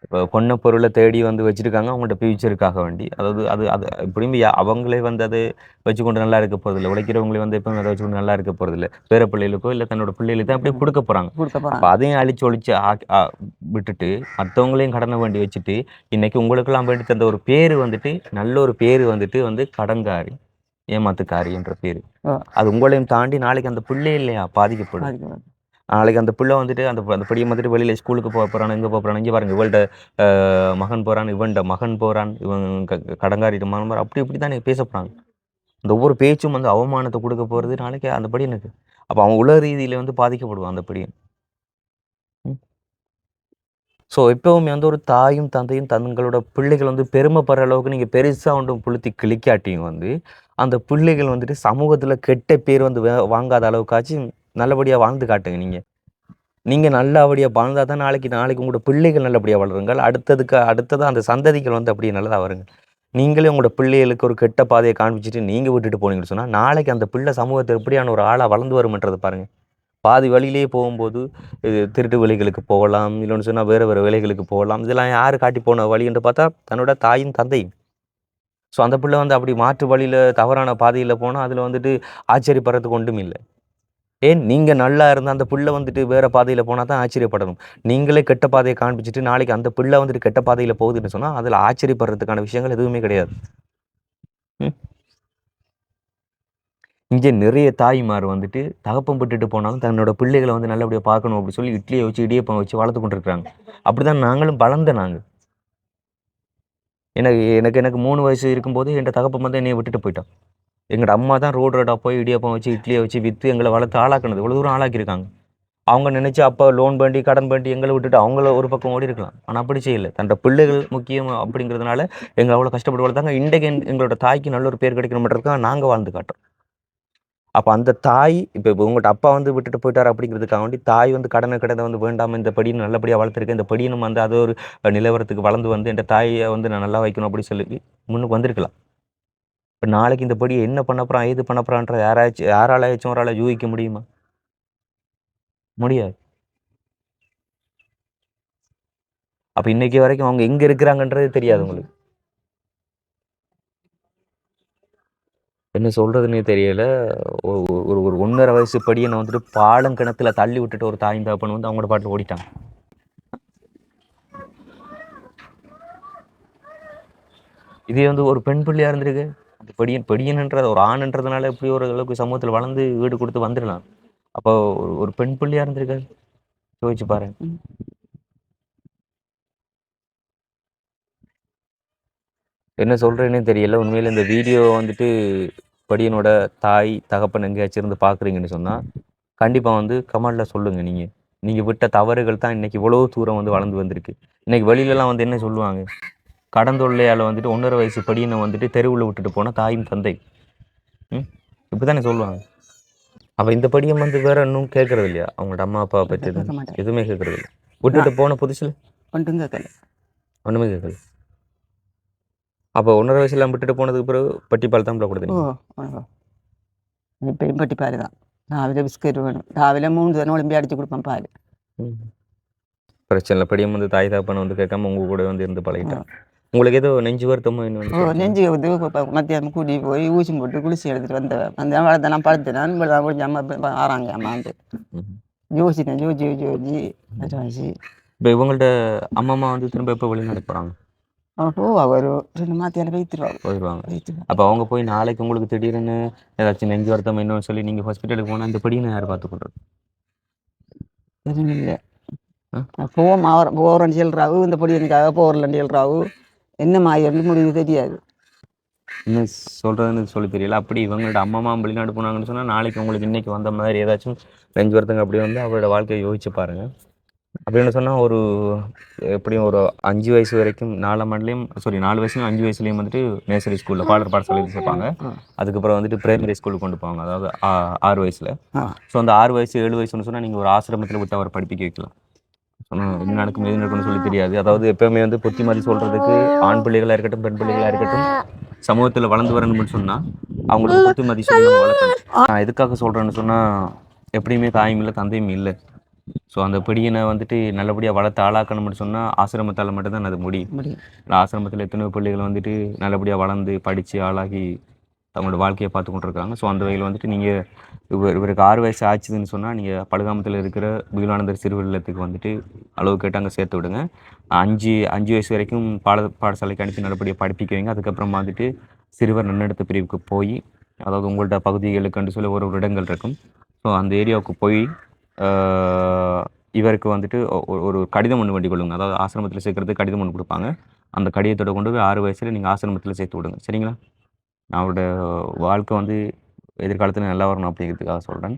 இப்போ பொண்ணை பொருளை தேடி வந்து வச்சுருக்காங்க அவங்கள்ட்ட ஃபியூச்சருக்காக வேண்டி. அதாவது அது அது எப்படியும் அவங்களே வந்து அதை வச்சுக்கொண்டு நல்லா இருக்க போகிறதில்ல. உழைக்கிறவங்களே வந்து எப்பவும் அதை வச்சுக்கொண்டு நல்லா இருக்க போகிறதில்ல. பேர பிள்ளைகளுக்கோ இல்லை தன்னோட பிள்ளைகளுக்கு தான் அப்படியே கொடுக்க போகிறாங்க. கொடுக்க அப்போ போகிறாங்க. அதையும் அழிச்சு ஒழிச்சு விட்டுட்டு மற்றவங்களையும் கடனை வேண்டி வச்சுட்டு இன்னைக்கு உங்களுக்கெல்லாம் வேண்டி தந்த ஒரு பேர் வந்துட்டு நல்ல ஒரு பேர் வந்துட்டு வந்து கடன்காரி ஏமாத்துக்காரின்ற பேர். அது உங்களையும் தாண்டி நாளைக்கு அந்த பிள்ளை இல்லையா பாதிக்கப்படும். நாளைக்கு அந்த பிள்ளை வந்துட்டு அந்த அந்த படியை வந்துட்டு வெளியில் ஸ்கூலுக்கு போக போகிறான், எங்கே போக போகிறான், இங்கே பாருங்க இவள்கிட்ட மகன் போகிறான், இவன்கிட்ட மகன் போகிறான், இவன் கடங்காரிட்ட மகன் போகிறான், அப்படி இப்படி தானே பேச போகிறாங்க. அந்த ஒவ்வொரு பேச்சும் வந்து அவமானத்தை கொடுக்க போகிறது நாளைக்கு அந்த படியனுக்கு. அப்போ அவன் உலக ரீதியில் வந்து பாதிக்கப்படுவான் அந்த படியன். ஸோ எப்போவுமே வந்து ஒரு தாயும் தந்தையும் தங்களோட பிள்ளைகள் வந்து பெருமைப்படுற அளவுக்கு நீங்கள் பெருசாக ஒன்றும் புளுத்தி கிளிக்காட்டியும் வந்து அந்த பிள்ளைகள் வந்துட்டு சமூகத்தில் கெட்ட பேர் வந்து வாங்காத அளவுக்காச்சும் நல்லபடியாக வாழ்ந்து காட்டுங்க. நீங்கள் நல்லபடியாக வாழ்ந்தால் தான் நாளைக்கு நாளைக்கு உங்களோட பிள்ளைகள் நல்லபடியாக வளருங்கள். அடுத்ததாக அந்த சந்ததிகள் வந்து அப்படியே நல்லதாக வருங்க. நீங்களே உங்களோட பிள்ளைகளுக்கு ஒரு கெட்ட பாதையை காண்பிச்சுட்டு நீங்கள் விட்டுட்டு போனீங்கன்னு சொன்னால் நாளைக்கு அந்த பிள்ளை சமூகத்தை எப்படியான ஒரு ஆளாக வளர்ந்து வரும்ன்றதை பாருங்கள். பாதி வழியிலேயே போகும்போது திருட்டு வேலைகளுக்கு போகலாம், இல்லைன்னு சொன்னால் வேறு வேறு வேலைகளுக்கு போகலாம். இதெல்லாம் யார் காட்டி போன வழி என்று பார்த்தா தன்னோட தாயும் தந்தையும். ஸோ அந்த பிள்ளை வந்து அப்படி மாற்று வழியில் தவறான பாதையில் போனால் அதில் வந்துட்டு ஆச்சரியப்படுறதுக்கு ஒன்றும் இல்லை. ஏன் நீங்கள் நல்லா இருந்தால் அந்த பிள்ளை வந்துட்டு வேறு பாதையில் போனால் தான் ஆச்சரியப்படணும். நீங்களே கெட்ட பாதையை காண்பிச்சுட்டு நாளைக்கு அந்த பிள்ளை வந்துட்டு கெட்ட பாதையில் போகுதுன்னு சொன்னால் அதில் ஆச்சரியப்படுறதுக்கான விஷயங்கள் எதுவுமே கிடையாது. இங்கே நிறைய தாய்மார் வந்துட்டு தகப்பம் விட்டுட்டு போனாலும் தன்னோட பிள்ளைகளை வந்து நல்லபடியாக பார்க்கணும் அப்படின்னு சொல்லி இட்லியை வச்சு இடியப்பம் வச்சு வளர்த்து கொண்டு இருக்கிறாங்க. அப்படி தான் நாங்களும் வளர்ந்த நாங்கள். எனக்கு எனக்கு எனக்கு 3 வயசு இருக்கும்போது என் தகப்பன் வந்து என்னையை விட்டுட்டு போயிட்டான். எங்களோட அம்மா தான் ரோடாக போய் இடியப்பம் வச்சு இட்லியை வச்சு விற்று எங்களை வளர்த்து ஆளாக்குனது. இவ்வளோ தூரம் ஆளாக்கியிருக்காங்க. அவங்க நினச்சி அப்போ லோன் பண்ணி கடன் பண்ணி எங்களை விட்டுட்டு அவங்கள ஒரு பக்கம் ஓடி இருக்கலாம். ஆனால் அப்படி செய்யலை. தன்னோட பிள்ளைகள் முக்கியம் அப்படிங்கிறதுனால எங்களை அவ்வளோ கஷ்டப்பட்டு வளர்த்தாங்க. இன்றைக்கு எங்களோட தாய்க்கு நல்ல ஒரு பேர் கிடைக்கணுன்றதுக்காக நாங்கள் வாழ்ந்து காட்டுறோம். அப்போ அந்த தாய் இப்போ உங்கள்கிட்ட அப்பா வந்து விட்டுட்டு போயிட்டார் அப்படிங்கிறதுக்காக வேண்டி தாய் வந்து கடனை வந்து வேண்டாமல் இந்த படியை நல்லபடியாக வளர்த்துருக்கேன், இந்த படியும் வந்து அது ஒரு நிலவரத்துக்கு வளர்ந்து வந்து என் தாயை வந்து நான் நல்லா வைக்கணும் அப்படின்னு சொல்லி முன்னுக்கு வந்திருக்கலாம். இப்போ நாளைக்கு இந்த படியை என்ன பண்ண போகிறான் ஏது பண்ண போகிறான்ற யாராலாச்சும் ஒரு ஆளை யூகிக்க முடியுமா? முடியாது. அப்போ இன்னைக்கு வரைக்கும் அவங்க எங்கே இருக்கிறாங்கன்றது தெரியாது உங்களுக்கு. என்ன சொல்கிறதுனே தெரியல. ஒரு 1.5 வயசு படியனை வந்துட்டு பாலங்கிணத்துல தள்ளி விட்டுட்டு ஒரு தாயும் தகப்பன் வந்து அவங்களோட பாட்டில் ஓடிட்டாங்க. இதே வந்து ஒரு பெண் பிள்ளையாக இருந்திருக்கு. அந்த படியன்ன்ற ஒரு ஆண்ன்றதுனால எப்படி ஒரு அளவுக்கு சமூகத்தில் வளர்ந்து வீடு கொடுத்து வந்துடலாம். அப்போ ஒரு பெண் பிள்ளையாக இருந்திருக்காரு. யோசிச்சு பாருங்க. என்ன சொல்கிறேன்னே தெரியல. உண்மையில் இந்த வீடியோ வந்துட்டு படியனோட தாய் தகப்பன் எங்கேயாச்சும் இருந்து பார்க்குறீங்கன்னு சொன்னால் கண்டிப்பாக வந்து கமெண்டில் சொல்லுங்கள். நீங்கள் விட்ட தவறுகள் தான் இன்றைக்கி இவ்வளோ தூரம் வந்து வளர்ந்து வந்திருக்கு. இன்றைக்கி வெளியிலலாம் வந்து என்ன சொல்லுவாங்க, கடந்தொல்லையால் வந்துட்டு 1.5 வயசு படியனை வந்துட்டு தெருவில் விட்டுட்டு போனால் தாயும் தந்தை இப்படி தானே சொல்லுவாங்க. அப்போ இந்த படியம் வந்து வேற இன்னும் கேட்கறது இல்லையா? அவங்களோட அம்மா அப்பா பற்றி எதுவுமே கேட்கறது இல்லை. விட்டுட்டு போன புதுசில் ஒன்றுமே கேட்கல. அப்போ 1.5 வயசுலாம் விட்டுட்டு போனதுக்கு பிறகு பட்டிப்பால் தான் கொடுத்தீங்க. இப்பயும் பட்டிப்பால் தான். ராவிലെ பிஸ்கெட் வேணும். ராவிലെ 3 தானே ஒலிம்பி அடித்து கொடுப்பேன் பால். பிரச்சனை இல்லை. படியும் வந்து தாய் தாப்பனை வந்து கேட்காம உங்கள் கூட வந்து இருந்து பழகிட்டான். உங்களுக்கு ஏதோ நெஞ்சு வருத்தமோ என்ன? நெஞ்சு வந்து மத்தியானம் கூட்டி போய் ஊசி போட்டு குளிச்சு எடுத்துட்டு வந்தேன். வளர்த்தேன் படுத்தேன். அம்மா ஆறாங்க அம்மா வந்து யோசித்தேன். ஜோஜி இப்போ இவங்கள்ட்ட அம்மா வந்து திரும்ப எப்போ வெளிநாடு போகிறாங்க? அவர் 2 மாத்தியால போயிடுவாங்க. அப்போ அவங்க போய் நாளைக்கு உங்களுக்கு திடீர்னு ஏதாச்சும் நெஞ்சு வருத்தம் என்னன்னு சொல்லி நீங்கள் ஹாஸ்பிட்டலுக்கு போனால் இந்த படின்னு யார் பார்த்து கொள்றது? இல்லை போகிறேன்னு சொல்கிறாவு. இந்த பொடி எனக்காக போகிறலன்னு சொல்கிறாவு. என்ன மாயிருந்து முடிவு தெரியாது. என்ன சொல்கிறதுன்னு சொல்லி தெரியல. அப்படி இவங்களோட அம்மா வெளிநாடு போனாங்கன்னு சொன்னால் நாளைக்கு உங்களுக்கு இன்றைக்கி வந்த மாதிரி ஏதாச்சும் நெஞ்சு வருத்தங்க அப்படி வந்து அவரோட வாழ்க்கையை யோசிச்சு பாருங்கள். அப்படின்னு சொன்னால் ஒரு எப்படியும் ஒரு 5 வயசு வரைக்கும் 4 வயசுலையும் 5 வயசுலேயும் வந்துட்டு நேசரி ஸ்கூலில் பாடசாலையில் சேர்ப்பாங்க. அதுக்கப்புறம் வந்துட்டு பிரைமரி ஸ்கூலுக்கு கொண்டு போவாங்க, அதாவது 6 வயசில். ஸோ அந்த 6 வயசு 7 வயசுன்னு சொன்னால் நீங்கள் ஒரு ஆசிரமத்தில் விட்டு அவர் படிப்பிக்க வைக்கலாம். சொன்னா என்ன நடக்கும் எது நடக்கும்னு சொல்லி தெரியாது. அதாவது எப்பவுமே வந்து புத்திமதி சொல்றதுக்கு ஆண் பிள்ளைகளா இருக்கட்டும், பெண் பிள்ளைகளா இருக்கட்டும், சமூகத்துல வளர்ந்து வரணும்னு சொன்னா, அவங்களுக்கு புத்திமதி சொல்லி நம்ம வளர்க்கணும். நான் எதுக்காக சொல்றேன்னு சொன்னா, எப்படியுமே தாயும் இல்ல, தந்தையும் இல்ல. ஸோ அந்த பிடியனை வந்துட்டு நல்லபடியா வளர்த்து ஆளாக்கணும்னு சொன்னா, ஆசிரமத்தால மட்டும் தான் அது முடியும். முடியும். ஆசிரமத்துல எத்தனையோ பிள்ளைகள் வந்துட்டு நல்லபடியா வளர்ந்து, படிச்சு, ஆளாகி தங்களோட வாழ்க்கைய பார்த்து கொண்டிருக்காங்க. ஸோ அந்த வகையில வந்துட்டு நீங்க இவருக்கு 6 வயசு ஆச்சுதுன்னு சொன்னா, நீங்க படுகாமத்துல இருக்கிற விகலானந்தர் சிறுவர் இல்லத்துக்கு வந்துட்டு அளவு கேட்டு அங்க சேர்த்து விடுங்க. 5 வயசு வரைக்கும் பாடசாலைக்கு அனுப்பி நல்லபடியா படிப்பிக்க வைங்க. அதுக்கப்புறமா வந்துட்டு சிறுவர் நன்னடத்தை பிரிவுக்கு போய், அதாவது உங்கள்ட்ட பகுதிகளுக்குன்னு சொல்லி ஒரு இடங்கள் இருக்கும். ஸோ அந்த ஏரியாவுக்கு போய் ஆ இவருக்கு வந்துட்டு ஒரு கடிதம் ஒண்ணு வேண்டிக் கொள்ளுங்க. அதாவது ஆசிரமத்தில சேர்க்கறதுக்கு கடிதம் ஒண்ணு குடுப்பாங்க. அந்த கடிதத்தோட கொண்டு போய் 6 வயசுல நீங்க ஆசிரமத்தில சேர்த்து விடுங்க. சரிங்களா? அவரோட வாழ்க்கை வந்து எதிர்காலத்துல நல்லா வரணும் அப்படிங்கிறதுக்காக சொல்றேன்.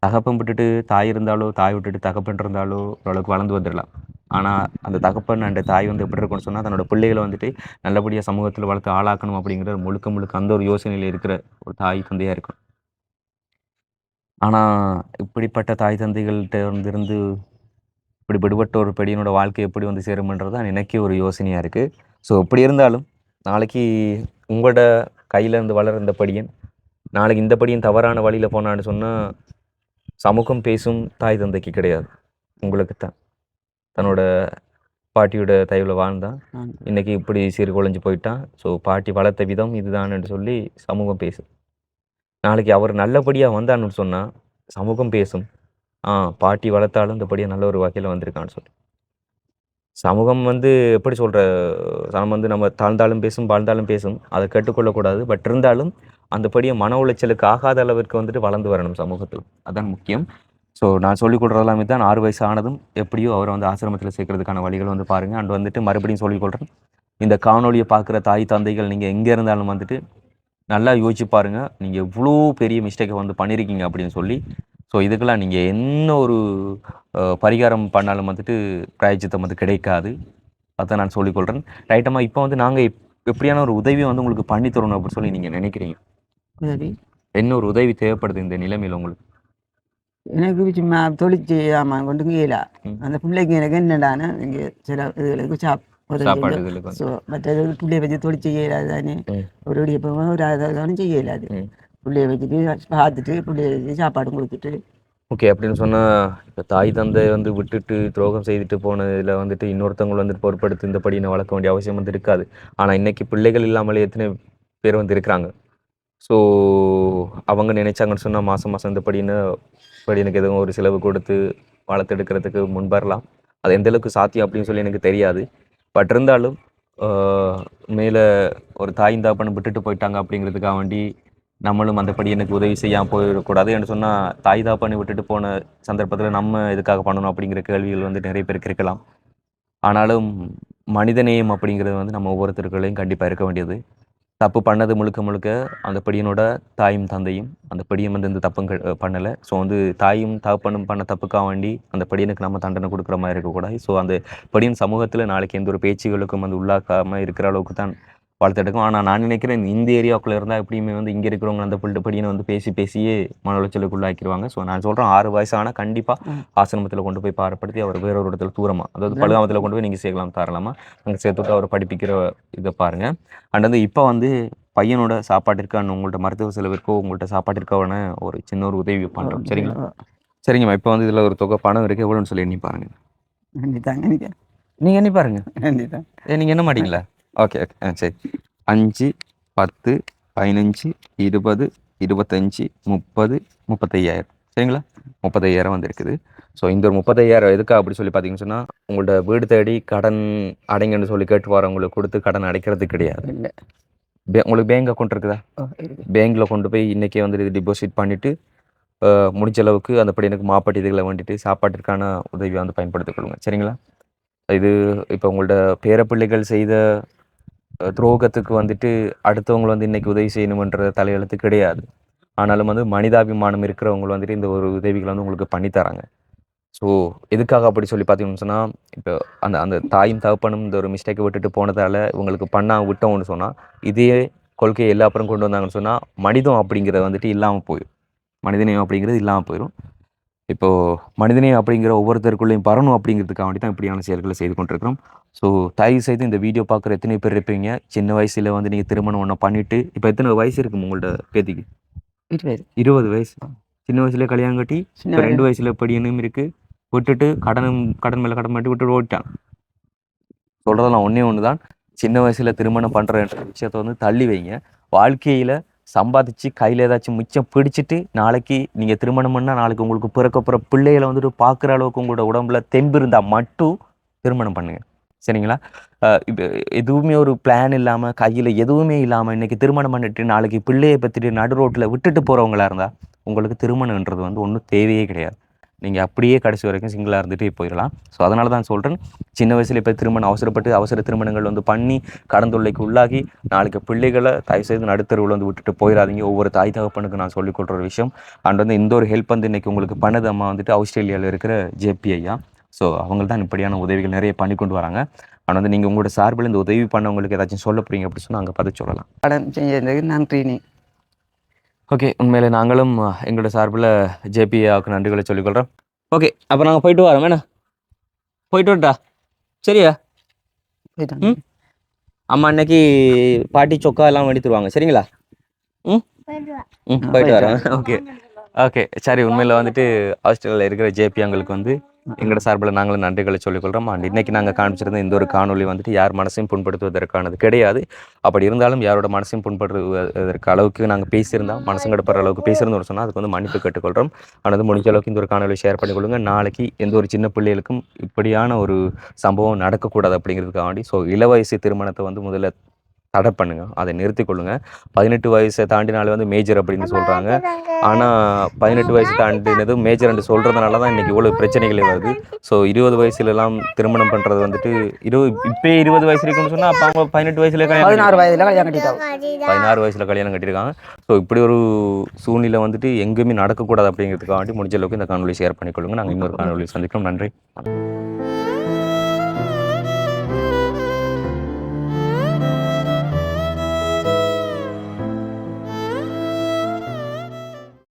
தகப்பன் விட்டுட்டு தாய் இருந்தாலோ, தாய் விட்டுட்டு தகப்பன் இருந்தாலோ ஓரளவுக்கு வளர்ந்து வந்துரலாம். ஆனா, அந்த தகப்பன் அண்ட் தாய் வந்து எப்படி இருக்கும்னு சொன்னா, தன்னோட பிள்ளைகள வந்துட்டு நல்லபடியா சமூகத்துல வளர்த்து ஆளாக்கணும் அப்படிங்கிற முழுக்க முழுக்க அந்த ஒரு யோசனையில இருக்கிற ஒரு தாய், தந்தையா இருக்கணும். ஆனா, இப்படிப்பட்ட தாய் தந்தைகள்ட்ட இருந்து இப்படி விடுபட்ட ஒரு பெடியனோட வாழ்க்கை எப்படி வந்து சேரும்ன்றது தான் எனக்கே ஒரு யோசனையா இருக்கு. ஸோ இப்படி இருந்தாலும், நாளைக்கு உங்களோட கையில இருந்து வளர இந்த படியன், நாளைக்கு இந்த படியன் தவறான வழியில போனான்னு சொன்னா, சமூகம் பேசும் தாய் தந்தைக்கு கிடையாது. உங்களுக்கு தான். தன்னோட பாட்டியோட தயவுல வாழ்ந்தான். இன்னைக்கு இப்படி சீர்குலைஞ்சு போயிட்டான். ஸோ பாட்டி வளர்த்த விதம் இதுதான்னு சொல்லி சமூகம் பேசும். நாளைக்கு அவர் நல்லபடியா வந்தான்னு சொன்னா, சமூகம் பேசும். பாட்டி வளர்த்தாலும் இந்த படியன் நல்ல ஒரு வகையில வந்திருக்கான்னு சொல்லி. சமூகம் வந்து எப்படி சொல்ற, நம்ம வந்து நம்ம தாழ்ந்தாலும் பேசும், வாழ்ந்தாலும் பேசும். அத கேட்டுக்கொள்ளக்கூடாது. பட் இருந்தாலும், அந்த படிய மன உளைச்சலுக்கு ஆகாத அளவிற்கு வந்துட்டு வளர்ந்து வரணும் சமூகத்துல. அதான் முக்கியம். ஸோ நான் சொல்லிக் கொடுக்குறது எல்லாமே தான் 6 வயசு ஆனதும் எப்படியோ அவர வந்து ஆசிரமத்தில சேர்க்கறதுக்கான வழிகள் வந்து பாருங்க. அண்ட் வந்துட்டு மறுபடியும் சொல்லிக் கொள்றேன். இந்த காணொளிய பார்க்குற தாய், தந்தைகள் நீங்க எங்க இருந்தாலும் வந்துட்டு நல்லா யோசிச்சு பாருங்க. நீங்க எவ்ளோ பெரிய மிஸ்டேக்க வந்து பண்ணியிருக்கீங்க அப்படின்னு சொல்லி. ஸோ இதுக்கெல்லாம் நீங்க என்ன ஒரு பரிகாரம் பண்ணாலும் வந்துட்டு பிராயச்சித்தம் வந்து கிடைக்காது. அத நான் சொல்லிக் கொள்றேன். ரைட்டம்மா, இப்போ வந்து நாங்க எப்படியான ஒரு உதவிய வந்து உங்களுக்கு பண்ணி தரணும் அப்படின்னு சொல்லி நீங்க நினைக்கிறீங்க? உதவி என்ன ஒரு உதவி தேவைப்படுது இந்த நிலைமையில உங்களுக்கு? எனக்கு சும்மா தொழில் செய்யாம கொண்டு இயலா. ம். அந்த பிள்ளைக்கு எனக்கு என்னடான்னா, இங்க சில இதுகளுக்கு உதவி சாப்பாடு செய்ய. இதுல ஸோ மற்றது பிள்ளைய வச்சு தொழில் செய்ய இயலாது தானே. ம். ஒரு இடியப்பம் ஒரு அதாலும் செய்ய இயலாது. ம். பிள்ளைய வச்சுட்டு பார்த்துட்டு பிள்ளைய வச்சு சாப்பாடும் கொடுத்துட்டு. ஓகே. அப்படின்னு சொன்னா, இப்ப தாய் தந்தை வந்து விட்டுட்டு துரோகம் செய்துட்டு போனதுல வந்துட்டு இன்னொருத்தவங்கள வந்துட்டு பொறுப்பெடுத்து இந்த படியின வளர்க்க வேண்டிய அவசியம் வந்து இருக்காது. ஆனா இன்னைக்கு பிள்ளைகள் இல்லாமலே எத்தனை பேர் வந்து இருக்கிறாங்க. ஸோ அவங்க நினைச்சாங்கன்னு சொன்னா மாசம் மாசம் இந்த படியினுக்கு எதுவும் ஒரு செலவு கொடுத்து வளர்த்தெடுக்கிறதுக்கு முன்வரலாம். அது எந்த அளவுக்கு சாத்தியம் அப்படின்னு சொல்லி எனக்கு தெரியாது. பட் இருந்தாலும் ஆ மேல ஒரு தாயும் தகப்பனும் விட்டுட்டு போயிட்டாங்க அப்படிங்கிறதுக்காக வேண்டி நம்மளும் அந்தபடி எனக்கு உதவி செய்யாம போயிடக்கூடாது என்று சொன்னா, தாய் தகப்பனை விட்டுட்டு போன சந்தர்ப்பத்துல நம்ம எதுக்காக பண்ணணும் அப்படிங்கிற கேள்விகள் வந்து நிறைய பேருக்கு இருக்கலாம். ஆனாலும் மனிதநேயம் அப்படிங்கிறது வந்து நம்ம ஒவ்வொருத்தருக்குள்ளயும் கண்டிப்பா இருக்க வேண்டியது. தப்பு பண்ணது முழுக்க முழுக்க அந்த படியனோட தாயும், தந்தையும். அந்த படியன் வந்து எந்த தப்பும் பண்ணல. ஸோ வந்து தாயும், தகப்பனும் பண்ண தப்புக்காக வேண்டி அந்த படியனுக்கு நம்ம தண்டனை குடுக்குற மாரி இருக்கக்கூடாது. ஸோ அந்த படியன் சமூகத்துல நாளைக்கு எந்த ஒரு பேச்சுகளுக்கும் வந்து உள்ளாக்காம இருக்கிற அளவுக்கு தான் வளர்த்தெடுக்கும். ஆனா நான் நினைக்கிறேன் இந்த ஏரியாக்குள்ள இருந்தா எப்படியுமே வந்து இங்க இருக்கிறவங்க அந்த படியன வந்து பேசியே மன உளைச்சலுக்கு உள்ளாக்கிருவாங்க. ஸோ நான் சொல்றேன் 6 வயசு ஆனா கண்டிப்பா ஆசிரமத்துல கொண்டு போய் பாரப்படுத்தி அவர் வேற ஒரு இடத்துல தூரமா, அதாவது படுகாமத்துல கொண்டு போய் நீங்க சேர்க்கலாம் தாராளமா. அங்க சேர்த்துட்டு அவர படிப்பிக்கிற இத பாருங்க. அண்ட் வந்து இப்ப வந்து பையனோட சாப்பாட்டிற்கு அண்ட் உங்கள்ட்ட மருத்துவ செலவிற்கோ, உங்கள்ட்ட சாப்பாட்டிற்கான ஒரு சின்ன ஒரு உதவி பண்றோம். சரிங்களா? சரிங்கம்மா. இப்ப வந்து இதுல ஒரு தொகை பணம் இருக்கு. எவ்வளோன்னு சொல்லி எண்ணி பாருங்க. நன்றிதாங்க. நீங்க எண்ணி பாருங்க. நன்றிதான். நீங்க எண்ண மாட்டீங்களா? Okay, okay. சரி. 5, 10, 15, 20, 25, 30, 35,000. சரிங்களா? 35,000 வந்திருக்குது. ஸோ இந்த ஒரு 35,000 எதுக்கா அப்படி சொல்லி பார்த்தீங்கன்னு சொன்னா, உங்கள்ட்ட வீடு தேடி கடன் அடைங்கன்னு சொல்லி கேட்டு வரவங்களுக்கு குடுத்து கடன் அடைக்கிறது கிடையாது. இல்ல. உங்களுக்கு பேங்க் அக்கவுண்ட் இருக்குதா? இருக்கு. பேங்க்ல கொண்டு போய் இன்னைக்கே வந்து இது டிபாசிட் பண்ணிட்டு, முடிஞ்ச அளவுக்கு அந்த பையனுக்கு மாப்பட்டு இதுகள வேண்டிட்டு சாப்பாட்டிற்கான உதவிய வந்து பயன்படுத்திக் கொள்ளுங்க. சரிங்களா? இது இப்ப உங்கள்ட்ட பேரப்பிள்ளைகள் செய்த துரோகத்துக்கு வந்துட்டு அடுத்தவங்க வந்து இன்னைக்கு உதவி செய்யணும்ன்ற தலையெழுத்து கிடையாது. ஆனாலும் வந்து மனிதாபிமானம் இருக்கிறவங்க வந்துட்டு இந்த ஒரு உதவிகள வந்து உங்களுக்கு பண்ணி தராங்க. ஸோ எதுக்காக அப்படி சொல்லி பார்த்தீங்கன்னு சொன்னா, இப்போ அந்த அந்த தாயும் தகப்பனும் இந்த ஒரு மிஸ்டேக்க விட்டுட்டு போனதால இவங்களுக்கு பண்ணாம விட்டோம்னு சொன்னா, இதே கொள்கைய எல்லா கொண்டு வந்தாங்கன்னு சொன்னா, மனிதம் அப்படிங்கிறது வந்துட்டு இல்லாம போயிரும். மனிதநேயம் அப்படிங்கிறது இல்லாம போயிரும். இப்போது மனிதநேயம் அப்படிங்கிற ஒவ்வொருத்தருக்குள்ளேயும் பரணும் அப்படிங்கிறதுக்காக வேண்டி தான் இப்படியான செயல்களை செய்து கொண்டிருக்கிறோம். ஸோ தயவு செய்து இந்த வீடியோ பார்க்குற எத்தனை பேர் இருப்பீங்க, சின்ன வயசில் வந்து நீங்கள் திருமணம் ஒன்று பண்ணிவிட்டு இப்போ எத்தனை வயசு இருக்குது உங்கள்ட்ட பேத்திக்கு? 20. 20 வயசு. சின்ன வயசுல கல்யாணம் கட்டி சின்ன இப்போ 2 வயசுல படியனும் இருக்குது. விட்டுட்டு கடன் மேலே கடன் மாட்டி விட்டுட்டு ஓடிட்டான். சொல்கிறதெல்லாம் ஒன்று தான். சின்ன வயசில் திருமணம் பண்ணுறன்ற விஷயத்த வந்து தள்ளி வைங்க. வாழ்க்கையில் சம்பாதிச்சு கையில் ஏதாச்சும் மிச்சம் பிடிச்சிட்டு நாளைக்கு நீங்கள் திருமணம் பண்ணால் நாளைக்கு உங்களுக்கு பிறக்க போகிற பிள்ளைகளை வந்துட்டு பார்க்குற அளவுக்கு உங்களோட உடம்புல தெம்பு இருந்தால் மட்டும் திருமணம் பண்ணுங்க. சரிங்களா? இப்போ எதுவுமே ஒரு பிளான் இல்லாமல் கையில் எதுவுமே இல்லாமல் இன்றைக்கி திருமணம் பண்ணிட்டு நாளைக்கு பிள்ளையை பற்றிட்டு நடு ரோட்டில் விட்டுட்டு போகிறவங்களா இருந்தால் உங்களுக்கு திருமணம்ன்றது வந்து ஒன்றும் தேவையே கிடையாது. நீங்கள் அப்படியே கடைசி வரைக்கும் சிங்கிளாக இருந்துகிட்டே போயிடலாம். ஸோ அதனால தான் சொல்கிறேன், சின்ன வயசில் இப்போ திருமணம் அவசர திருமணங்கள் வந்து பண்ணி கடன் தொல்லைக்கு உள்ளாகி நாளைக்கு பிள்ளைகளை தயவுசெய்து நடுத்தருவில் வந்து விட்டுட்டு போயிடாதீங்க. ஒவ்வொரு தாய் தகப்பனுக்கு நான் சொல்லிக் கொடுக்குற ஒரு விஷயம். அண்ட் வந்து இந்த ஒரு ஹெல்ப் வந்து இன்றைக்கி உங்களுக்கு பண்ணது அம்மா வந்துட்டு ஆஸ்திரேலியாவில் இருக்கிற ஜேபி ஐயா. ஸோ அவங்க தான் இப்படியான உதவிகள் நிறைய பண்ணி கொண்டு வராங்க. ஆனால் வந்து நீங்கள் உங்களோட சார்பில் இந்த உதவி பண்ணவங்களுக்கு ஏதாச்சும் சொல்ல போகிறீங்க அப்படி சொன்னால் அங்கே பார்த்து சொல்லலாம். கடன் செஞ்சதுக்கு நன்றி. ஓகே, உண்மையிலே நாங்களும் எங்களோட சார்பில் ஜேபிஐயாவுக்கு நன்றிகளை சொல்லிக்கொள்கிறோம். ஓகே, அப்போ நாங்கள் போயிட்டு வரோம். வேணா போயிட்டு வரட்டா? சரியா? போயிட்டாங்க. அம்மா அன்னைக்கு பாட்டி சொக்கா எல்லாம் வாங்கி தருவாங்க. சரிங்களா? போயிட்டு வரேன். ஓகே சரி. உண்மையில் வந்துட்டு ஆஸ்திரேலியாவில் இருக்கிற ஜேபிங்களுக்கு வந்து எங்களோட சார்பில் நாங்களும் நன்றிகளை சொல்லிக்கொள்கிறோம். அண்ட் இன்றைக்கி நாங்கள் காண்பிச்சிருந்த இந்த ஒரு காணொலி வந்துட்டு யார் மனசையும் புண்படுத்துவதற்கானது கிடையாது. அப்படி இருந்தாலும் யாரோட மனசையும் புண்படுத்துவதற்கு அளவுக்கு நாங்கள் பேசியிருந்தோம், மனசங்கடப்படுற அளவுக்கு பேசியிருந்தோம்னு சொன்னால் அதுக்கு வந்து மன்னிப்பு கேட்டுக்கொள்கிறோம். ஆனால் முடிஞ்ச அளவுக்கு இந்த ஒரு காணொலி ஷேர் பண்ணிக்கொள்ளுங்க. நாளைக்கு எந்த ஒரு சின்ன பிள்ளைகளுக்கும் இப்படியான ஒரு சம்பவம் நடக்கக்கூடாது அப்படிங்கிறதுக்காக வேண்டி ஸோ இளவயசு திருமணத்தை வந்து முதல்ல தடை பண்ணுங்க, அதை நிறுத்தி கொள்ளுங்க. 18 வயசை தாண்டினாலே வந்து மேஜர் அப்படின்னு சொல்கிறாங்க. ஆனால் 18 வயசு தாண்டினது மேஜர் என்று சொல்கிறதுனால தான் இன்றைக்கி இவ்வளோ பிரச்சனைகளே வருது. ஸோ 20 வயசுலலாம் திருமணம் பண்ணுறது வந்துட்டு இப்போ 20 வயசு இருக்குன்னு சொன்னால் அப்போ அவங்க 18 வயசுல 16 வயதில் கல்யாணம் கட்டிட்டாங்க. 16 வயசில் கல்யாணம் கட்டியிருக்காங்க. ஸோ இப்படி ஒரு சூழ்நிலை வந்துட்டு எங்கேயுமே நடக்கக்கூடாது அப்படிங்கிறதுக்காக வேண்டி முடிஞ்ச அளவுக்கு இந்த காணொலி ஷேர் பண்ணிக்கொள்ளுங்க. நாங்கள் இன்னொரு காணொலி சந்திக்கிறோம். நன்றி.